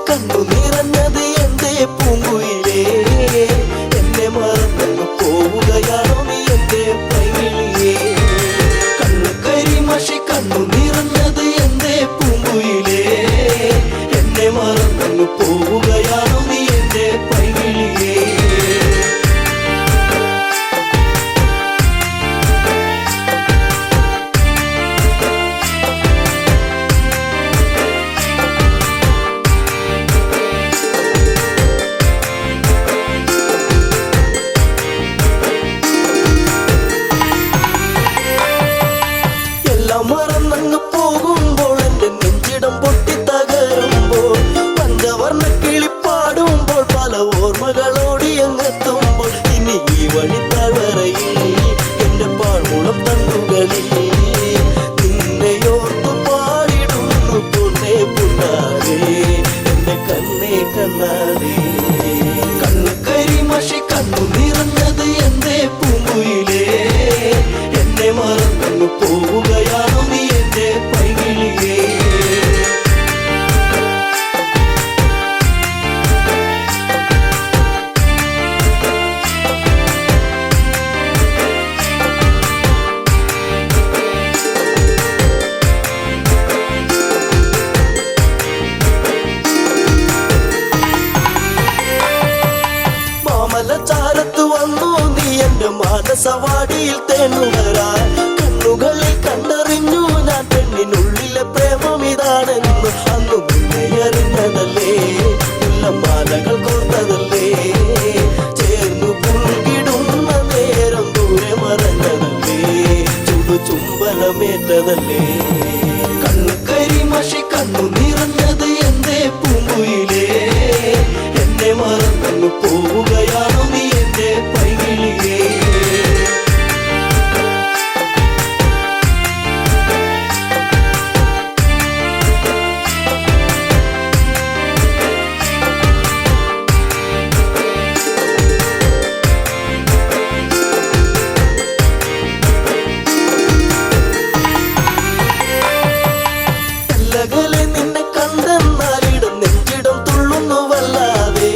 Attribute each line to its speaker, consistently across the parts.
Speaker 1: കണ്ണു നിറഞ്ഞത് എന്റെ പൂങ്കുയിലേ, എന്നെ മറന്നു പോവുകയാണോ നീ എന്റെ പൈകിളിയേ. കണ്ണുകരിമഷി കണ്ണു നിറഞ്ഞത് എന്റെ പൂങ്കുയിലേ, എന്നെ മറന്നു പോവുകയാണോ നീ എന്റെ പൈകിളിയേ. മറന്നങ്ങ് പോകുമ്പോൾ എന്റെ നെഞ്ചിടം പൊട്ടി തകരുമ്പോൾ, പഞ്ചവർണ്ണ കിളിപ്പാടുമ്പോൾ പല ഓർമ്മകളോടി അങ്ങെത്തുമ്പോൾ, ഇനി ഈ വഴി താഴ്വരയിൽ എന്റെ പാഴ്മുളം തണ്ടുകളിൽ നിന്നെയോർത്തു പാടിടുന്നു പൊന്നേ പുണ്ണാരേ, എന്റെ കണ്ണേ കണ്ണാരേ. കണ്ണുകരിമഷി കണ്ണു നിറഞ്ഞത് എന്റെ പൂങ്കുയിലേ, എന്നെ മറന്നു പോവുകയാണോ നീ എന്റെ പൈകിളിയേ. മാമലച്ചാരത്ത് വന്നു നീ എന്റെ മാനസവാടിയിൽ തേനുകരാൻ, കണ്ണുകളിൽ കണ്ടറിഞ്ഞു ഞാൻ പെണ്ണിനുള്ളിലെ പ്രേമം ഇതാണെന്ന്. അന്നു നിന്നെ അറിഞ്ഞതല്ലേ, മുല്ലമാലകൾ കോർത്തതല്ലേ, ചേർന്നു പുൽകിടുന്ന നേരം ദൂരെ മറഞ്ഞതല്ലേ, ചുടു ചുംബനമേറ്റതല്ലേ. കണ്ണുകരിമഷി കണ്ണു നിറഞ്ഞത് എന്റെ പൂങ്കുയിലേ, എന്നെ മറന്നു പോവുകയാണോ നീ എന്റെ പൈകിളിയേ. അകലെ നിന്നെ കണ്ടെന്നാലിടം നെഞ്ചിടം തുള്ളുന്നു വല്ലാതെ,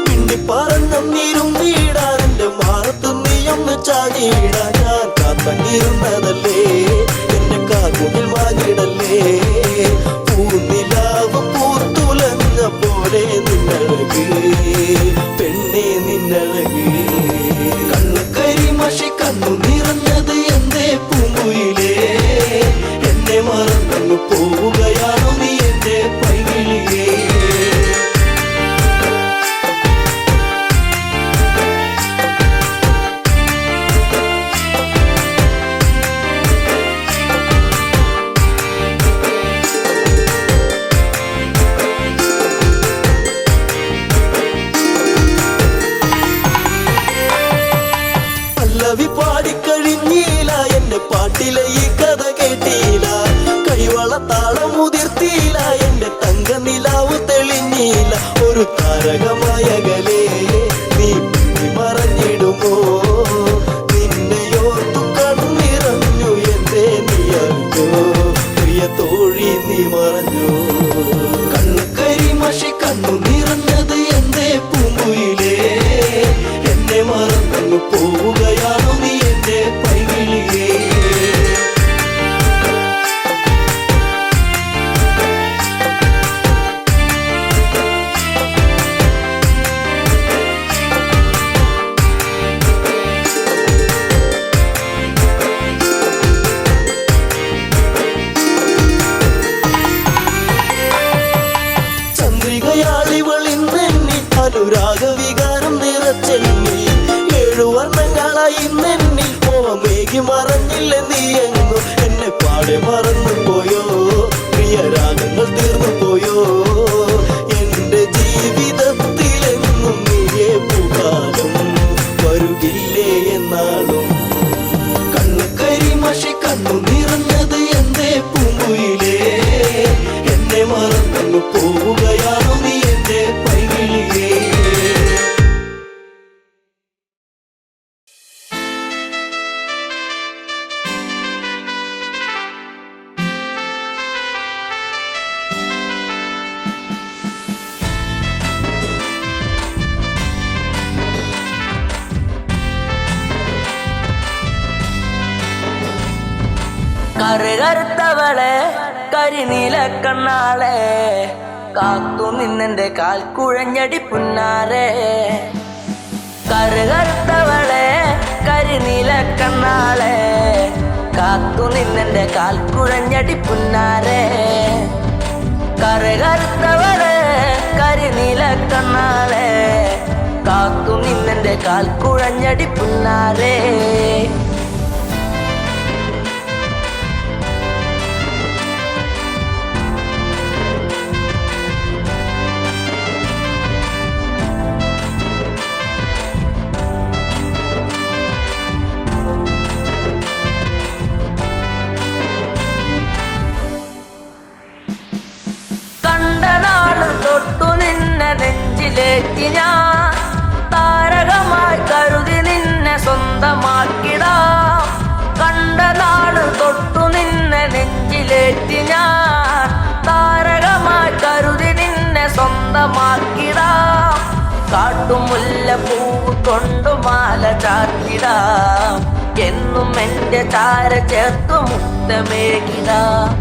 Speaker 1: പിണ്ടി പറഞ്ഞിരും നീടാൻ എന്റെ മാറത്ത് നീയൊന്ന് ചാടിയിടാൻ. ഞാൻ കാത്തങ്ങിരുന്നതല്ലേ, എന്റെ കാർമുകിൽ വാങ്ങിടല്ലേ, പൂനിലാവ് പൂത്തുലഞ്ഞ പോലെ നിന്നഴക് പെണ്ണേ നിന്നഴക്. കണ്ണുകരിമഷി കണ്ണു നിറഞ്ഞത് എന്റെ പൂങ്കുയിലേ, എന്നെ മറന്നു പോവുകയാണോ നീ എന്റെ പൈകിളിയേ. പല്ലവി പാടിക്കഴിഞ്ഞില്ല, എന്റെ പാട്ടിലെ ഈ കഥ കേട്ടില്ല, കൈവള താളമുതിർത്തില്ല, എന്റെ തങ്ക നിലാവ് തെളിഞ്ഞില്ല. ഒരു താരകമായകലേ നീ മറഞ്ഞിടുമോ, നിന്നെയോർത്തു കണ്ണിറഞ്ഞു എന്തേ നീ അറിഞ്ഞോ, പ്രിയ തോഴി നീ മറഞ്ഞു. കണ്ണുകരിമഷി കണ്ണു നിറഞ്ഞത് എന്റെ പൂങ്കുയിലേ, എന്നെ മറന്നു പോവുകയാണോ നീ എന്റെ പൈകിളിയേ. ചന്ദ്രികയാളിവളിന്നെന്നിൽ അനുരാഗവികാരം നിറച്ചെന്നിൽ, 7 വർണ്ണങ്ങളായി നെന്നിൽ മോഹമേകി മറഞ്ഞില്ല നീ എങ്ങോ, എന്നെ പാടെ മറന്നു പോയോ, പ്രിയ രാഗങ്ങൾ തീർന്നു പോയോ.
Speaker 2: കറുകറുത്തവളെ കരിനീല കണ്ണാളെ കാത്തു നിന്നെന്റെ കാൽ കുഴഞ്ഞടി പുന്നാരെ. കറുകറുത്തവളെ കരിനീല കണ്ണാളെ കാത്തു നിന്നെന്റെ കാൽ കുഴഞ്ഞടി പുന്നാരെ. കറുകറുത്തവളെ കരിനീല കണ്ണാളെ കാത്തു നിന്നെന്റെ കാൽ കുഴഞ്ഞടി പുന്നാരെ. തൊട്ടു നിന്നെ നെഞ്ചിലേറ്റി ഞാൻ താരകമായി കരുതി നിന്നെ സ്വന്തമാക്കിടാം. കണ്ട നാട് തൊട്ടു നിന്നെ നെഞ്ചിലേറ്റി ഞാൻ താരകമായി കരുതി നിന്നെ സ്വന്തമാക്കിടാം. കാട്ടുമുല്ല പൂവ് കൊണ്ടു മാല ചാർത്തിടാം. എന്നും എന്റെ ചാര ചേർത്തു മുത്തമേകിടാം.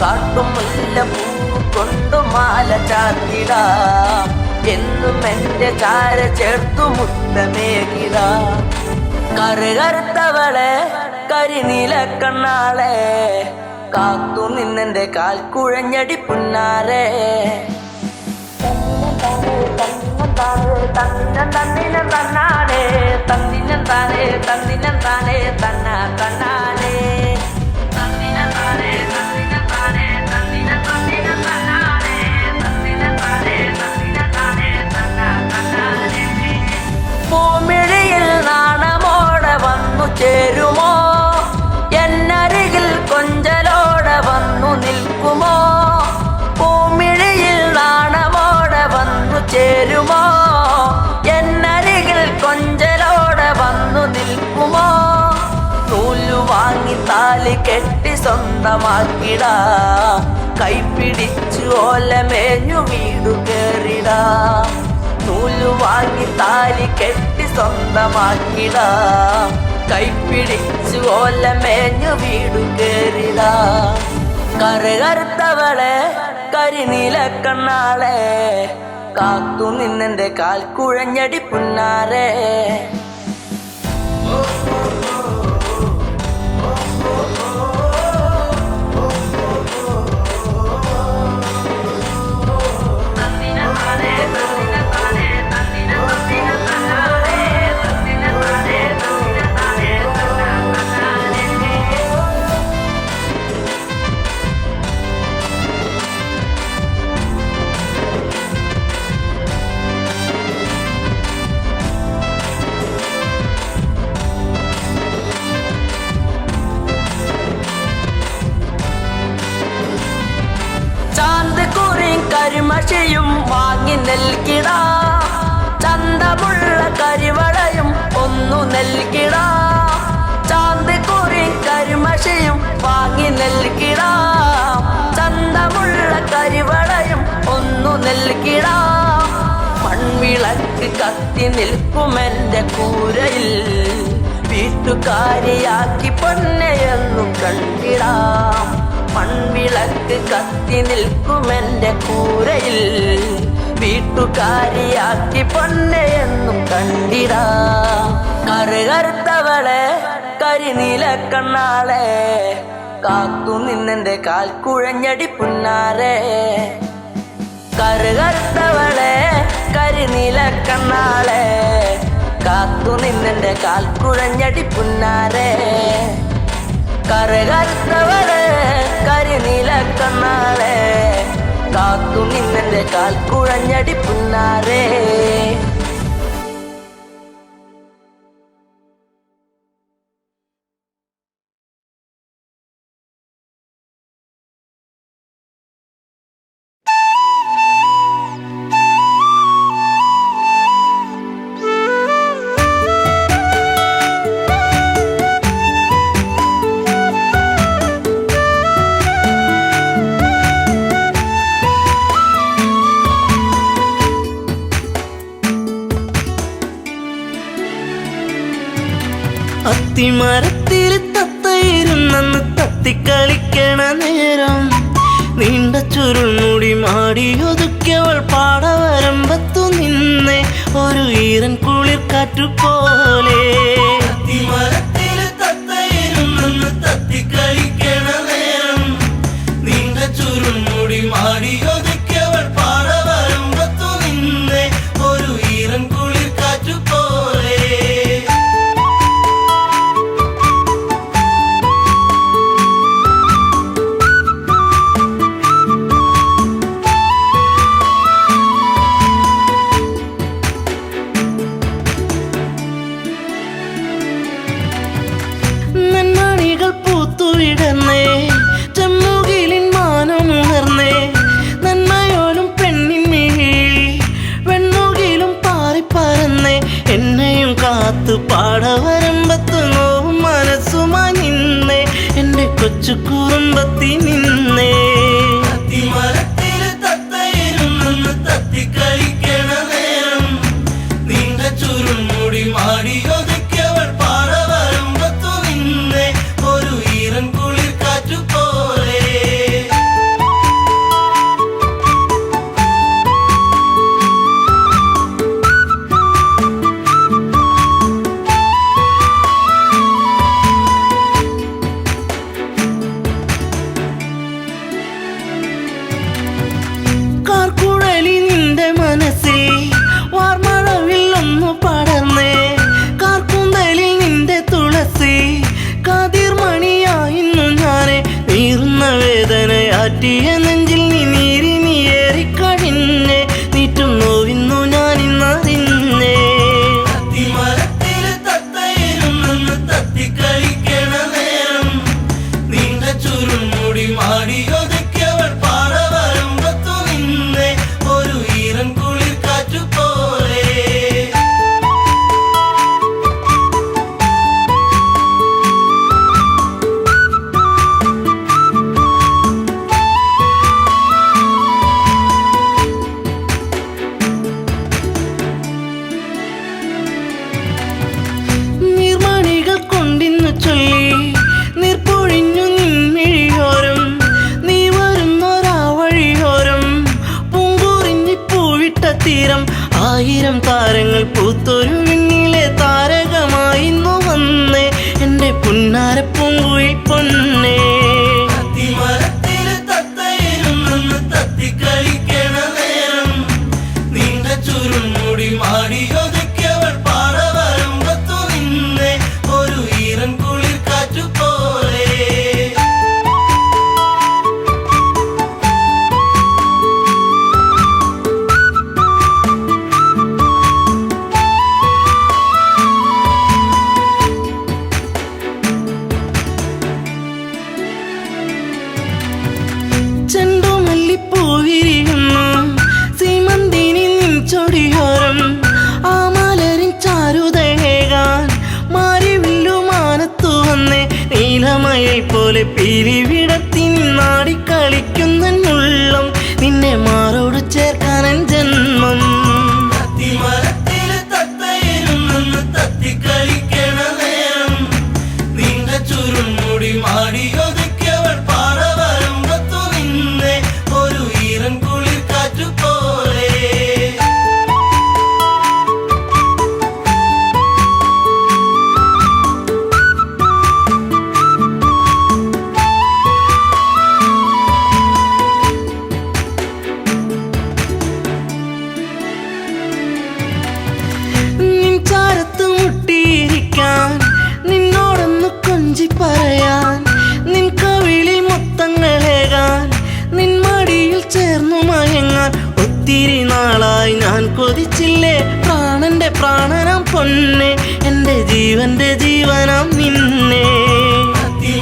Speaker 2: കാട്ടുമുല്ല പൂവ് കൊണ്ടു മാല ചാർത്തിടാം. എന്നും എന്റെ ചാര ചേർത്തു മുത്തമേകിടാം. കറുകറുത്തവളെ കരിനീല കണ്ണാളെ കാത്തു നിന്നെന്റെ കാൽ കുഴഞ്ഞടി പുന്നാരെ. തന്നിനം തന്നാനേ തന്നിനം താനേ തന്നിനം താനേ തന്ന തന്നാനേ തന്നിനം താനേ തന്നിനം താനേ തന്നിനം തന്നിനം തന്നാനേ തന്നിനം താനേ തന്നിനം താനേ തന്ന തന്നാനേ. പൂമിഴിയിൽ നാണമോടെ വന്നു ചേരുമോ? എന്നരികിൽ കൊഞ്ചലോടെ വന്നു നിൽക്കുമോ? പൂമിഴിയിൽ നാണമോടെ വന്നു ചേരുമോ? എന്നരികിൽ കൊഞ്ചലോടെ വന്നു നിൽക്കുമോ? നൂലു വാങ്ങി താലി കെട്ടി സ്വന്തമാക്കിടാം. കൈപ്പിടിച്ചു ഓലമേഞ്ഞു വീടു കേറിടാം. നൂലു വാങ്ങി താലി കെട്ടി സ്വന്തമാക്കിടാം. കൈപ്പിടിച്ചു ഓലമേഞ്ഞു വീടു കേറിടാം. കറുകറുത്തവളെ കരിനീല കണ്ണാളെ കാത്തു നിന്നെന്റെ കാൽ കുഴഞ്ഞടി പുന്നാരെ. കരിമഷിയും വാങ്ങി നൽകിടാം. ചന്തമുള്ള കരിവളയും ഒന്നു നൽകിടാം. ചാന്തിക്കുറി കരിമഷിയും വാങ്ങി നൽകിടാം. ചന്തമുള്ള കരിവളയും ഒന്നു നൽകിടാം. മൺവിളക്ക് കത്തി നിൽക്കുമെന്റെ കൂരയിൽ വീട്ടുകാരിയാക്കി പൊന്നെയെന്നു കണ്ടിടാം. മൺവിളക്ക് കത്തി നിൽക്കുമെന്റെ കൂരയിൽ വീട്ടുകാരിയാക്കി പൊന്നെയെന്നും കണ്ടിടാം. കറുകറുത്തവളെ കരിനീല കണ്ണാളെ കാത്തു നിന്നെന്റെ കാൽ കുഴഞ്ഞടി പുന്നാരെ. കറുകറുത്തവളെ കരിനീല കണ്ണാളെ കാത്തു നിന്നെന്റെ കാൽ കുഴഞ്ഞടി പുന്നാരെ. കറുകറുത്തവളെ കരിനീല കണ്ണാളെ കാത്തു നിന്നെന്റെ കാൽ കുഴഞ്ഞടി പുന്നാരെ.
Speaker 3: അത്തിമരത്തിൽ തത്തയിരുന്നെന്ന് തത്തിക്കളിക്കണ നേരം നീണ്ട ചുരുൾമുടി മാടിയൊതുക്കിയവൾ പാടവരമ്പത്തു നിന്നെ ഒരു ഈറൻ കുളിർ കാറ്റുപോലെ
Speaker 1: മരത്തില് തത്തയിരുന്നെന്ന് തത്തിക്കളിക്കണ നേരം നീണ്ട ചുരുൾമുടി മാടിയൊതുക്കിയവൾ പാടവരമ്പത്തു നിന്നെ ഒരു ഈറൻ കുളിർ കാറ്റുപോലെ
Speaker 3: നന്മണികൾ പൂത്തുവിടന്നേ ചെമ്മുകിലിൻ മാനമുണർന്നേ നന്മയോലും പെണ്ണിൻ മിഴി വെണ്ണുകിലും പാറിപ്പറന്നേ എന്നെയും കാത്തു പാടവരമ്പത്ത് നോവും മനസ്സുമായി നിന്നേ എൻ്റെ കൊച്ചു കുറുമ്പത്തി നിന്നേ
Speaker 1: മരത്തില് തത്തയിരുന്നെന്ന് തത്തിക്കളിക്കണ നേരം നീണ്ട ചുരുൾമുടി മാടിയൊതുക്കിയവൾ പാടവരമ്പത്തു നിന്നെ ഒരു ഈറൻ കുളിർ കാറ്റുപോലെ
Speaker 3: കാർക്കുഴലി നിന്റെ മനസ്സിൽ വാർമഴവിൽ ഒന്നു പടർന്നേ കാർക്കുന്തലിൽ നിന്റെ തുളസി കാതിർമണിയായിരുന്നു ഞാനെ നീറുന്ന വേദനയാറ്റിയ നെഞ്ചിൽ നീ നീറിനിയേറിക്കഴിഞ്ഞേ നീറ്റും നോവിന്നു ഞാനിന്നറിഞ്ഞേ
Speaker 1: മരത്തില് തത്തയിരുന്നെന്ന് തത്തിക്കളിക്കണ നേരം നീണ്ട ചുരുൾമുടി മാടിയൊതുക്കിയവൾ പാടവരമ്പത്തു നിന്നെ ഒരു ഈറൻ കുളിർ കാറ്റുപോലെ
Speaker 3: നീർമണികൾ കൊണ്ടിന്നു ചൊല്ലി നീർപ്പൊഴിഞ്ഞു നിൻമിഴിയോരം നീ വരുന്നൊരാ വഴിയോരം പൂങ്കുറിഞ്ഞി പൂവിട്ട തീരം ആയിരം താരങ്ങൾ പൂത്തൊരു വിണ്ണിലെ താരകമായിന്നു വന്നേ എൻ്റെ പുന്നാര പൂങ്കുയിൽ പൊന്നേ
Speaker 1: മരത്തില് തത്തയിരുന്നെന്ന് തത്തിക്കളിക്കണ നേരം നീണ്ട ചുരുൾമുടി മാടിയൊതുക്കിയവൾ പാടവരമ്പത്തു നിന്നെ ഒരു ഈറൻ കുളിർ കാറ്റുപോലെ
Speaker 3: ചെണ്ടുമല്ലിപ്പൂവിരിയുന്നു സീമന്തിനി നിൻ ചൊടിയോരം ആ മലരിൻ ചാരുതയേകാൻ മാരിവില്ലു മാനത്തു വന്നേ നീലമയെ പോലെ പിരിവിടത്തി നിന്നാടിക്കളിക്കുന്നുള്ളം നിന്നെ മാറോട് ചേർക്കാനൻ ജന്മം
Speaker 1: മരത്തില് തത്തയിരുന്നെന്ന് തത്തിക്കളിക്കണ നേരം നീണ്ട ചുരുൾമുടി മാടിയൊതുക്കിയവൾ പാടവരമ്പത്തു നിന്നെ ഒരു ഈറൻ കുളിർ കാറ്റുപോലെ
Speaker 3: നിൻ ചാരത്ത് മുട്ടിയിരിക്കാൻ നിന്നോടൊന്ന് കൊഞ്ചി പറയാൻ നിൻ കവിളിൽ മുത്തങ്ങളേകാൻ നിൻ മടിയിൽ ചേർന്നു മയങ്ങാൻ ഒത്തിരി നാളായി ഞാൻ കൊതിച്ചില്ലേ പ്രാണന്റെ പ്രാണനാം പൊന്നെ എൻ്റെ ജീവന്റെ ജീവനാം നിന്നെ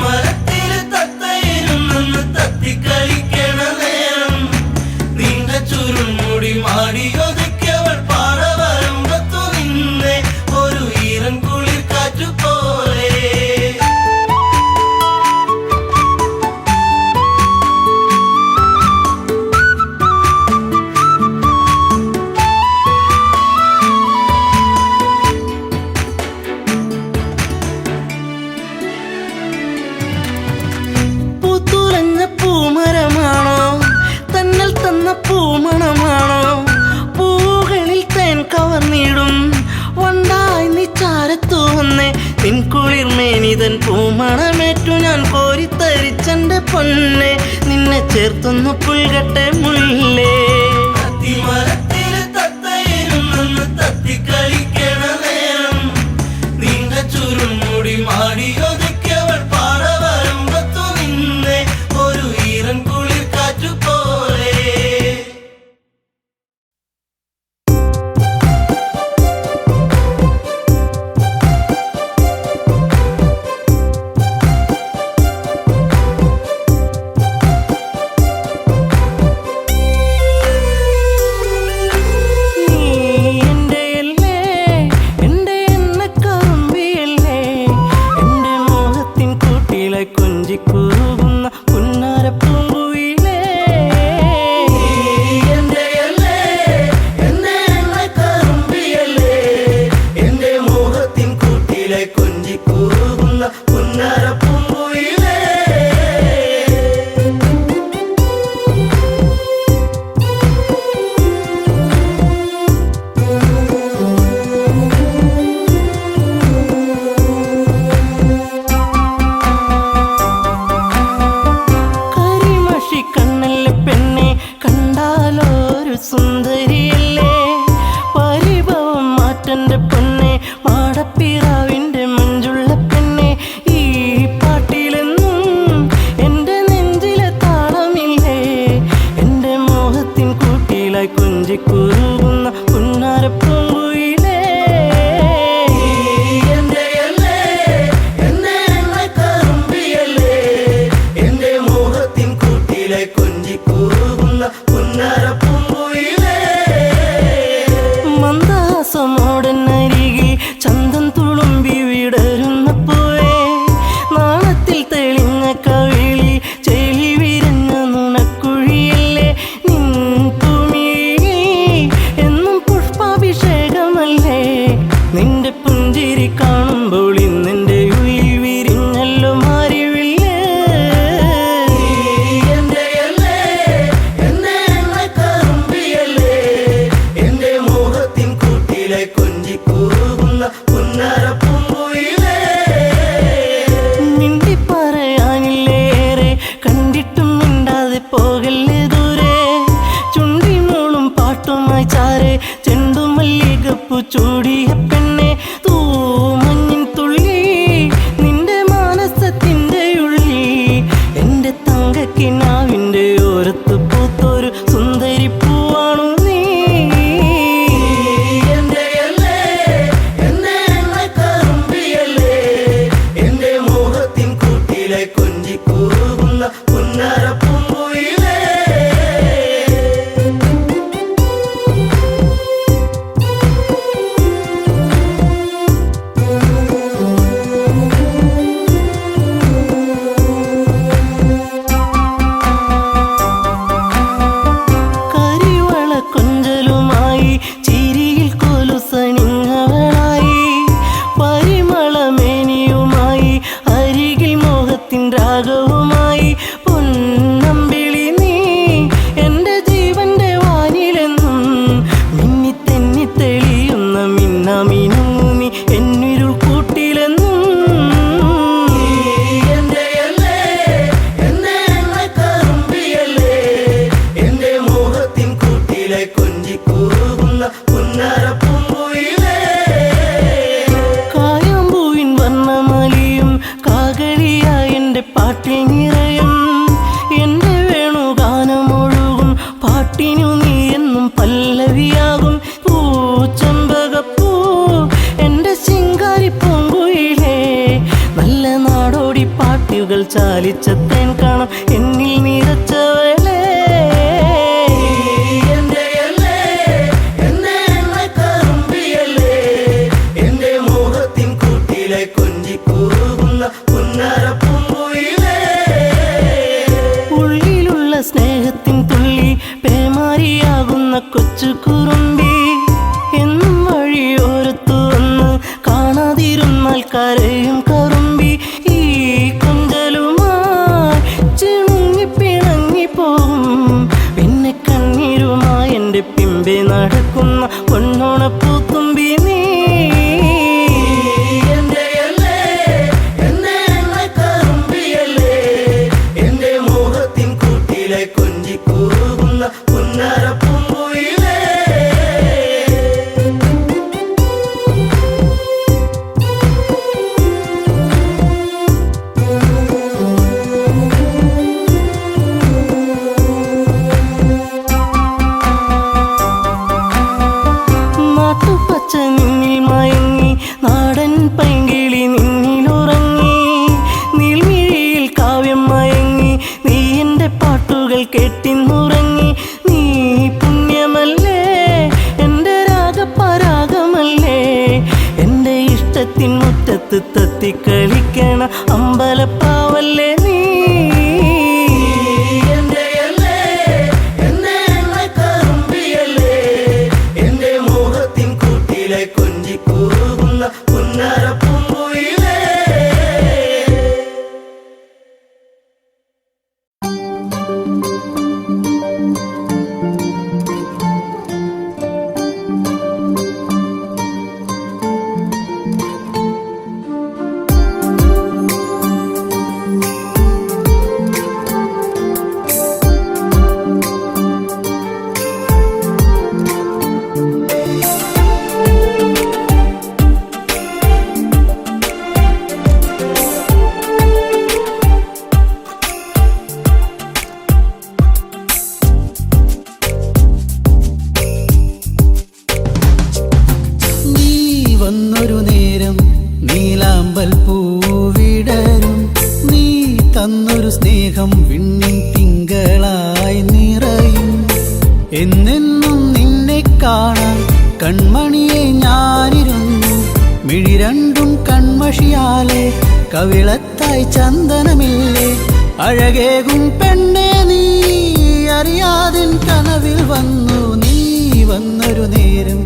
Speaker 1: മരത്തില് തത്തയിരുന്നെന്ന് തത്തിക്കളിക്കണ നേരം നീണ്ട ചുരുൾമുടി മാടിയൊതുക്കിയവൾ പാടവരമ്പത്തു നിന്നെ ഒരു ഈറൻ കുളിർ കാറ്റുപോലെ
Speaker 3: പൂമണമാണോ പൂകളിൽ തേൻ കവർന്നിടും വണ്ടായി നീ ചാരത്തു വന്നേ നിൻ കുളിർമേനിതൻ പൂമണമേറ്റു ഞാൻ കോരിത്തരിച്ചെന്റെ പൊന്നെ നിന്നെ ചേർത്തൊന്നു പുൽകട്ടെ മുല്ലേ അത്തിമരത്തില് തത്തയിരുന്നെന്ന് തത്തിക്കളിക്കണ നേരം നീണ്ട ചുരുമുടി മാടിയൊതുക്കിയവൾ പാട വരുമ്പത്തു നിന്നെ ഒരു ഈറൻ കുളിർ കാറ്റുപോലെ
Speaker 2: ചാലിച്ചത്തേൻ കാണാം എന്നിൽ നിറച്ചവളെ ഉള്ളിലുള്ള സ്നേഹത്തിൻ തുള്ളി പേമാരിയാകുന്ന കൊച്ചു കുറുമ്പി എന്നും വഴിയോരത്തു വന്ന് കാണാതിരുന്നാൽ കരയും കറുമ്പി ഈ കൊഞ്ചലുമായി ചിണുങ്ങി പിണങ്ങിപ്പോകും പിന്നെ കണ്ണീരു എൻ്റെ പിമ്പെ നടക്കുന്ന പൊന്നോണപ്പൂത്തുമ്പി നീ. നാട്ടുപച്ച നിന്നിൽ മയങ്ങി നാടൻ പൈങ്കിളി നിന്നിലുറങ്ങി. നീൽമിഴിയിൽ കാവ്യം മയങ്ങി നീ എൻ്റെ പാട്ടുകൾ കെട്ടിന്നുറങ്ങി. നീ പുണ്യമല്ലേ എൻ്റെ രാഗപരാഗമല്ലേ, എൻ്റെ ഇഷ്ടത്തിൻ മുറ്റത്ത് തത്തിക്കളിക്കണ അമ്പലപ്പാവല്ലേ നീ.
Speaker 4: വന്നൊരു നേരം നീലാമ്പൽ പൂവിടരും, നീ തന്നൊരു സ്നേഹം വിണ്ണിൻ തിങ്കളായി നിറയും. എന്നെന്നും നിന്നെ കാണാൻ കൺമണിയെ ഞാനിരുന്നു, മിഴി രണ്ടും കൺമഷിയാലെ കവിളത്തായി ചന്ദനമില്ലേ. അഴകേകും പെണ്ണെ നീ അറിയാതിൻ കനവിൽ വന്നു, നീ വന്നൊരു നേരം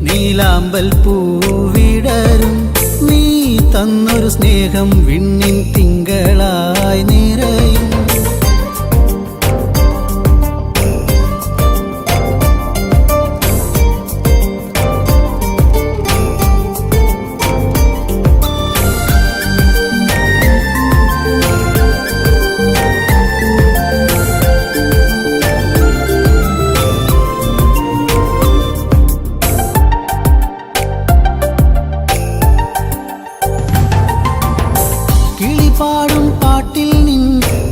Speaker 4: നീലാമ്പൽ പൂവിടരും, നീ തന്നൊരു സ്നേഹം വിണ്ണിൻ തിങ്കളായി നിറയും. പാടും പാട്ടിൽ നിൻ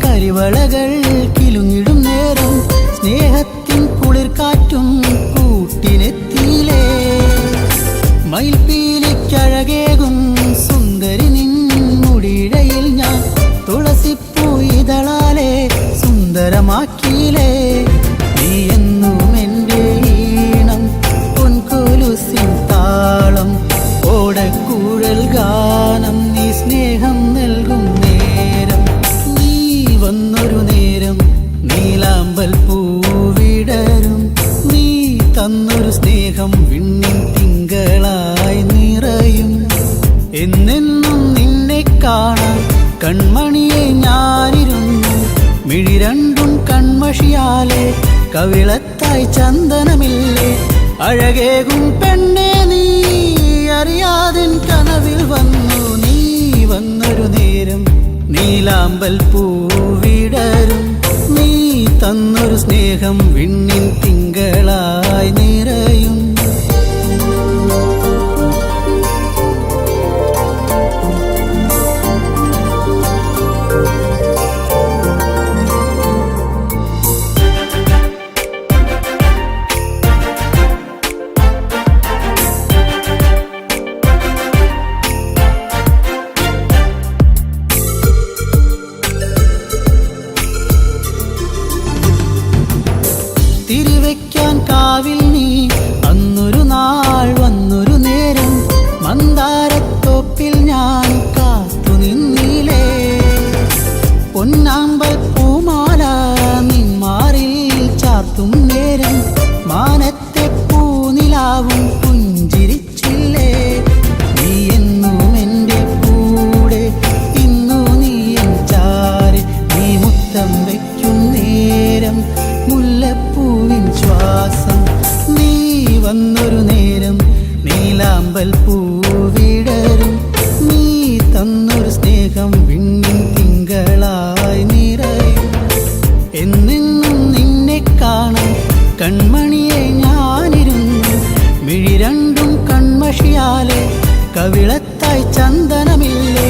Speaker 4: കരിവളകൾ കിലുങ്ങിടും നേരം, സ്നേഹത്തിൻ കുളിർക്കാറ്റും കൂട്ടിനെത്തിയിലേ. മയിൽപ്പീലിക്കഴകേകും സുന്ദരി നിൻ മുടിയിഴയിൽ ഞാൻ തുളസിപ്പൂയിതളാലെ സുന്ദരമാക്കിയിലേ. നീ എന്നും എൻ്റെ ഈണം പൊൻകൊലുസിൻ താളം, ഓടക്കൂഴൽ ഗാനം, നീ സ്നേഹം നൽകും നേരം. നീ വന്നൊരു നേരം നീലാമ്പൽ പൂവിടരും, നീ തന്നൊരു സ്നേഹം വിണ്ണിൻ തിങ്കളായി നിറയും. എന്നെന്നും നിന്നെ കാണാൻ കൺമണിയെ ഞാനിരുന്നു, മിഴി രണ്ടും കൺമഷിയാലെ കവിളത്തായി ചന്ദനമില്ലേ. അഴകേകും പെണ്ണെ നീ അറിയാതിൻ കനവിൽ വന്നു, നീ വന്നൊരു നേരം നീലാമ്പൽ പൂവിടരും, നീ തന്നൊരു സ്നേഹം വിണ്ണിൻ തിങ്കളായി നിറയും. തിരിവെക്കാൻ കാവിൽ നീ അന്നൊരു നാൾ വന്നൊരു നേരം, മന്ദാരത്തോപ്പിൽ ഞാൻ കാത്തു നിന്നിലേ. പൊന്നാമ്പൽ പൂമാല നിന്മാറിൽ ചാർത്തും നേരം, മാനത്തെ പൂനിലാവും പുഞ്ചിരിച്ചില്ലേ. നീ എന്നും എൻ്റെ കൂടെ, ഇന്നു നീ എൻ ചാരെ, നീ മുത്തം വയ്ക്കും നേരം മുല്ലപ്പൂവിൻ ശ്വാസം വന്നൊരു നേരം നീലാമ്പൽ പൂവിടരും നീ തന്നൊരു സ്നേഹം വിണ്ണിൻ തിങ്കളായി നിറയും എന്നെന്നും നിന്നെ കാണാൻ കൺമണിയെ ഞാനിരുന്നു മിഴി രണ്ടും കൺമഷിയാലെ കവിളത്തായി ചന്ദനമില്ലേ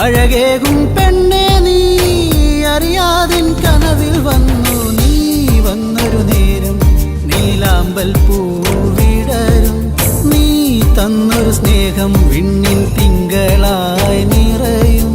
Speaker 4: അഴകേകും പെണ്ണെ നീ അറിയാതിൻ കനവിൽ വന്നു നീ വന്നൊരു നേരം നീലാമ്പൽ പൂവിടരും നീ തന്നൊരു സ്നേഹം വിണ്ണിൻ തിങ്കളായി നിറയും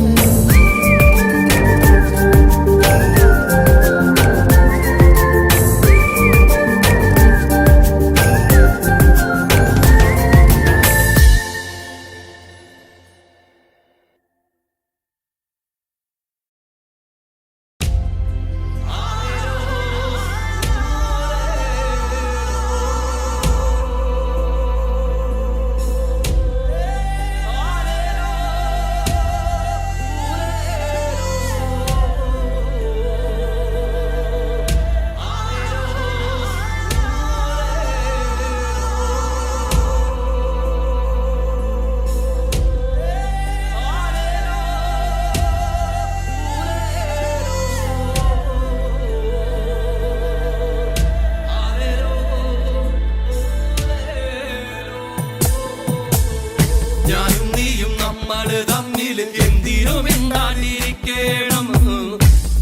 Speaker 1: ഞാനും നീയും നമ്മള് തമ്മില് എന്തിനും മിണ്ടാണ്ടിരിക്കണം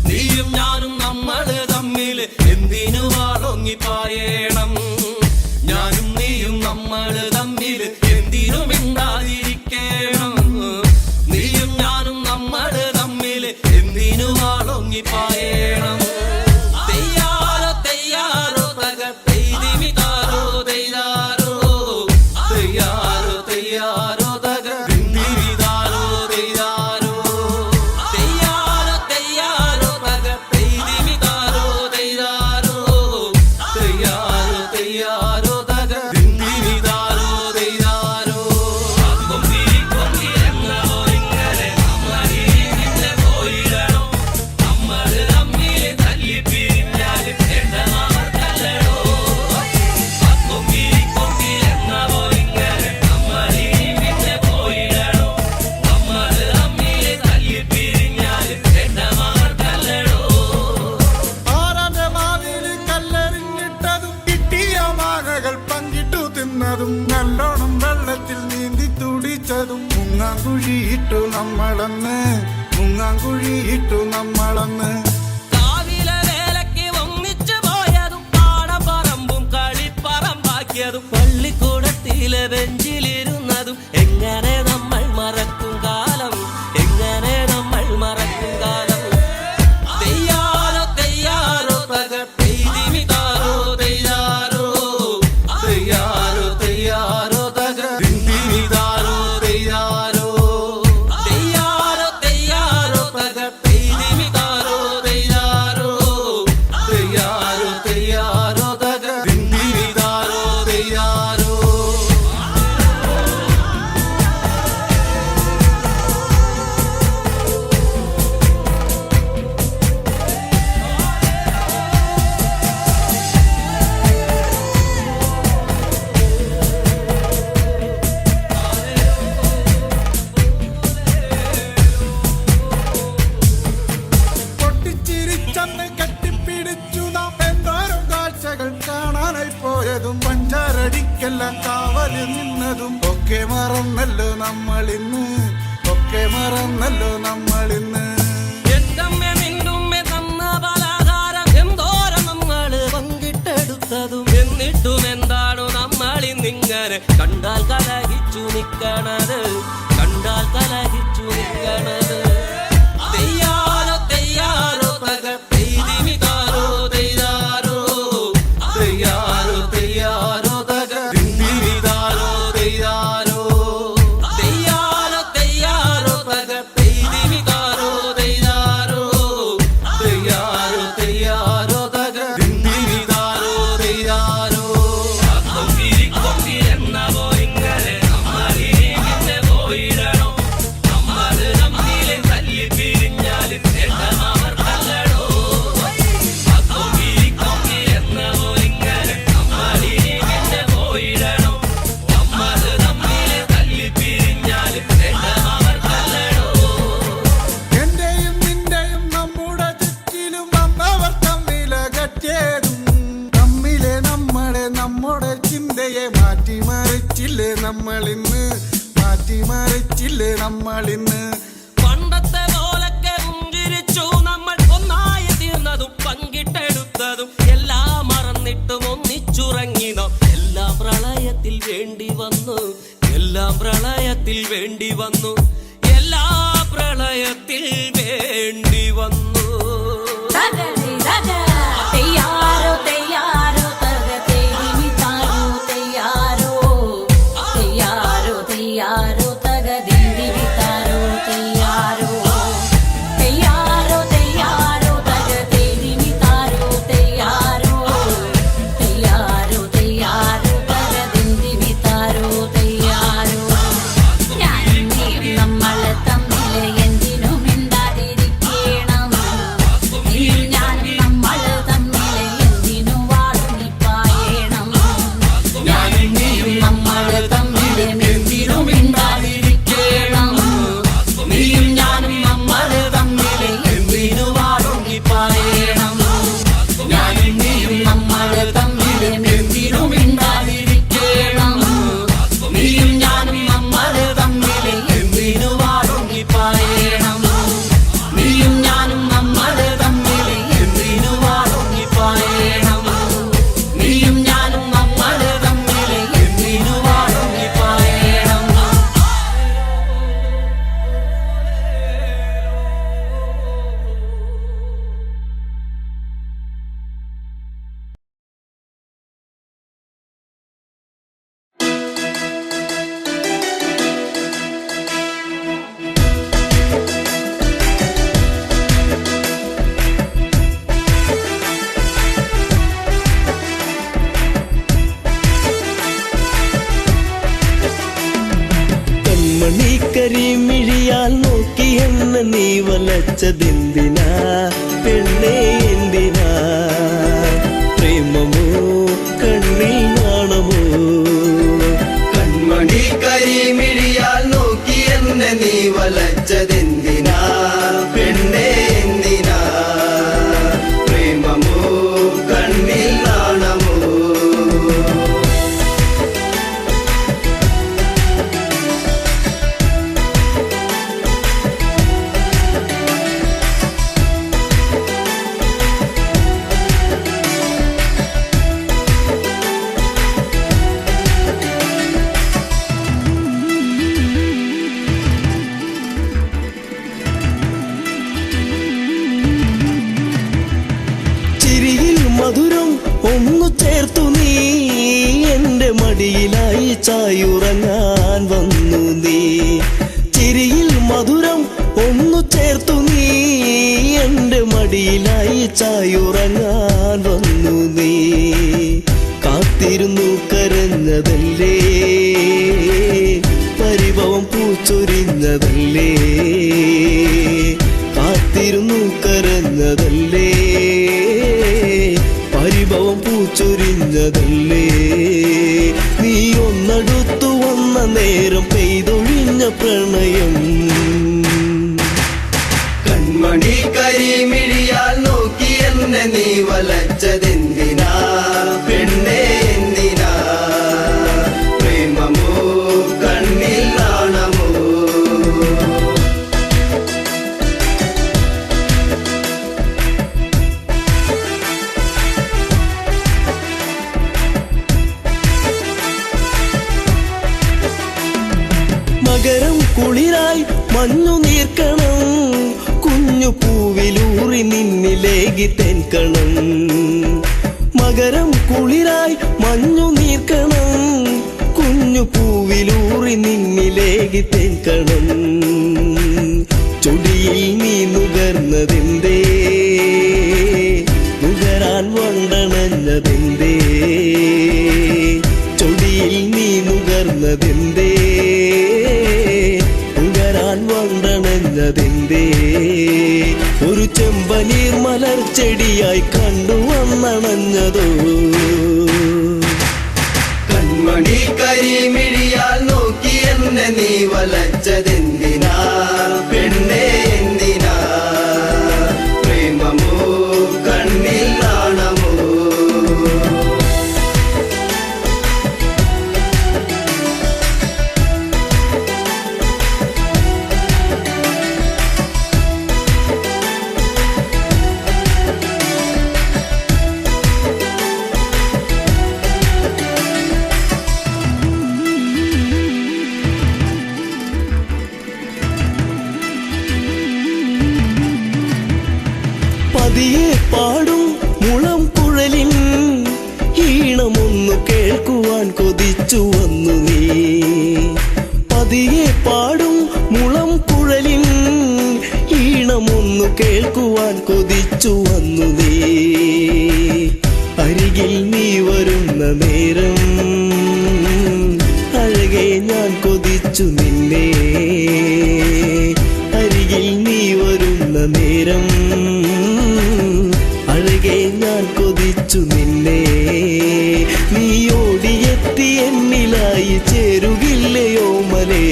Speaker 1: നീയും ഞാനും നമ്മള് തമ്മില് എന്തിനു വാളൊങ്ങിപ്പായണം ഞാനും നീയും നമ്മള് തമ്മില് എന്തിനും മിണ്ടാതിരിക്കണം നീയും ഞാനും നമ്മള് തമ്മില് എന്തിനു വാളൊങ്ങിപ്പായണം തെയ്യാറോ തെയ്യാറോ തക പെയ്തിമിതാരോ തെയ്യാറോ തെയ്യാറോ തെയ്യാറോ
Speaker 5: നല്ലോണം വെള്ളത്തിൽ നീന്തി തുടിച്ചതും മുങ്ങാങ്കുഴിയിട്ടു നമ്മളന്ന്
Speaker 2: കാവിലെ വേലയ്ക്ക് ഒന്നിച്ചു പോയതും പാടപ്പറമ്പും കളിപ്പറമ്പാക്കിയതും പള്ളിക്കൂടത്തിലെ ബെഞ്ചിലിരുന്നതും എങ്ങനെ നമ്മൾ മറക്കും കാലം എങ്ങനെ നമ്മൾ മറക്കും കാലം തെയ്യാറോ തെയ്യാറോ തക പെയ്തിമിതാരോ തെയ്യാറോ തെയ്യാറോ തെയ്യാറോ തക ദിന്തിമിതാരോ തെയ്യാറോ തെയ്യാറോ തെയ്യാറോ തക പെയ്തിമിതാരോ തെയ്യാറോ തെയ്യാറോ തെയ്യാറോ തക ദിന്തിമിതാരോ തെയ്യാറോ
Speaker 5: പൊട്ടിച്ചിരിച്ചന്ന് കെട്ടിപ്പിടിച്ചു നാം എന്തോരം കാഴ്ചകൾ കാണാനായി പോയതും പഞ്ചാരടിക്കെല്ലാം കാവല് നിന്നതും ഒക്കെ മറന്നല്ലോ നമ്മളിന്ന്
Speaker 2: എന്തമ്മേ നിന്നുമ്മേ തന്ന പലഹാരം എന്തോരം നമ്മള് പങ്കിട്ടെടുത്തതും എന്നിട്ടും എന്താണോ നമ്മളിന്നിങ്ങനെ കണ്ടാൽ കലഹിച്ചു നിക്കണത് തെയ്യാറോ തെയ്യാറോ തക പെയ്തിമിതാരോ തെയ്യാറോ തെയ്യാറോ തെയ്യാറോ തക ദിന്തിമിതാരോ തെയ്യാറോ തെയ്യാറോ തെയ്യാറോ തക പെയ്തിമിതാരോ തെയ്യാറോ തെയ്യാറോ തെയ്യാറോ തക ദിന്തിമിതാരോ തെയ്യാറോ എന്നവോ ഇങ്ങനെ നമ്മളിങ്ങനെ പോയിടണം നമ്മള് തമ്മിലെ തല്ലി
Speaker 5: നമ്മളിന്ന് മാറ്റിമറിച്ചില്ലേ നമ്മളിന്ന്
Speaker 2: പണ്ടത്തെ പോലൊക്കെ പുഞ്ചിരിച്ചു നമ്മൾ ഒന്നായി തീർന്നതും പങ്കിട്ടെടുത്തതും എല്ലാം മറന്നിട്ടും ഒന്നിച്ചുറങ്ങി നാം എല്ലാം പ്രളയത്തിൽ വേണ്ടി വന്നു എല്ലാം പ്രളയത്തിൽ വേണ്ടി വന്നു എല്ലാ പ്രളയത്തിൽ വേണ്ടി വന്നു
Speaker 3: കരിമിഴിയാൽ നോക്കി എന്നെ നീ വലച്ചതെന്തിനാ പെണ്ണേ എന്തിനാ പ്രേമമോ കണ്ണിൽ നാണമോ
Speaker 1: കൺമണി കരിമിഴിയാൽ നോക്കി എന്നെ നീ വലച്ചതെന്തിനാ പെണ്ണേ എന്തിനാ പ്രേമമോ കണ്ണിൽ നാണമോ
Speaker 3: മധുരം ഒന്നു ചേർത്തു നീ എന്റെ മടിയിലായി ചായുറങ്ങാൻ വന്നു നീ ചിരിയിൽ മധുരം ഒന്നു ചേർത്തു നീ എന്റെ മടിയിലായി ചായുറങ്ങാൻ വന്നു നീ കാത്തിരുന്നു കരഞ്ഞതല്ലേ പരിഭവം പൂച്ചൊരിഞ്ഞതല്ലേ കാത്തിരുന്നു കരഞ്ഞതല്ലേ പരിഭവം പൂച്ചൊരിഞ്ഞതല്ലേ നീ ഒന്നടുത്തു വന്ന നേരം പെയ്തൊഴിഞ്ഞ പ്രണയം
Speaker 1: കൺമണി കരിമിഴിയാൽ നോക്കി എന്നെ നീ വലച്ചതെന്തിനാ പെണ്ണേ എന്തിനാ പ്രേമമോ കണ്ണിൽ നാണമോ
Speaker 3: മകരം കുളിരായി മഞ്ഞു നീർക്കണം കുഞ്ഞു പൂവിലൂറി നിന്നിലേകി തെൻകണം മകരം കുളിരായി മഞ്ഞു നീർക്കണം കുഞ്ഞു പൂവിലൂറി നിന്നിലേകി തെൻകണം ചൊടിയിൽ നീ നുകർന്നതെന്തേ നുകരാൻ വണ്ടണഞ്ഞതെന്തേ ചൊടിയിൽ നീ നുകർന്നതെന്തേ നുകരാൻ വണ്ടണഞ്ഞതെന്തേ ഒരു ചെമ്പനീർ മലർച്ചെടിയായി കണ്ടുവന്നണഞ്ഞതോ
Speaker 1: കൺമണി കരിമിഴിയാൽ നോക്കി എന്നെ നീ വലച്ചതെന്തിനാ പെണ്ണേ എന്തിനാ പ്രേമമോ കണ്ണിൽ നാണമോ
Speaker 3: കേൾക്കുവാൻ കൊതിച്ചു വന്നു നീ. പതിയെ പാടും മുളം കുഴലിൻ ഈണമൊന്നു കേൾക്കുവാൻ കൊതിച്ചു വന്നു നീ. അരികിൽ നീ വരുന്ന നേരം അഴകെ ഞാൻ കൊതിച്ചു നിന്നെ. അരികിൽ നീ വരുന്ന നേരം അഴകെ ഞാൻ കൊതിച്ചു നിന്നെ. നീ ഓടിയെത്തി എന്നിലായി ചേരുകില്ലയോ മലേ.